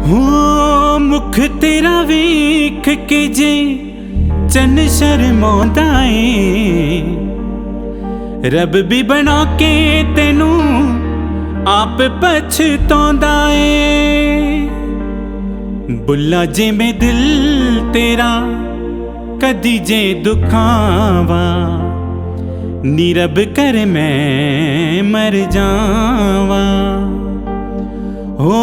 हो मुख तेरा वेख के जे चन शर्मांदा ए, रब भी बना के तेनू आप पछतांदा ए। बुला जे मैं दिल तेरा कदी जे दुखावा, नीरब कर मैं मर जावा। हो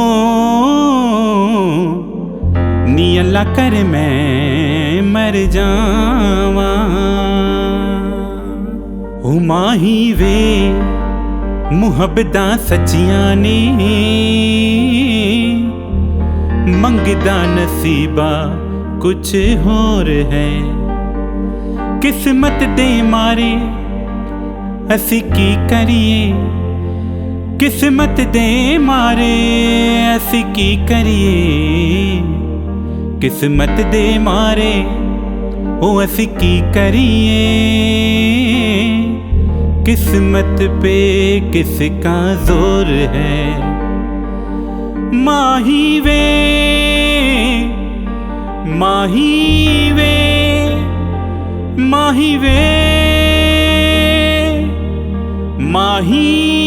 नी अल्लाह कर मैं मर जावा। ओ माही वे मुहब्बतां सच्चियां ने, मंगदा नसीबा कुछ होर है। किस्मत दे मारे असी की करिए, किस्मत दे मारे असी की करिए। किस्मत दे मारे ओ असी की करिए। किस्मत पे किसका जोर है। माही वे माही वे माही वे माही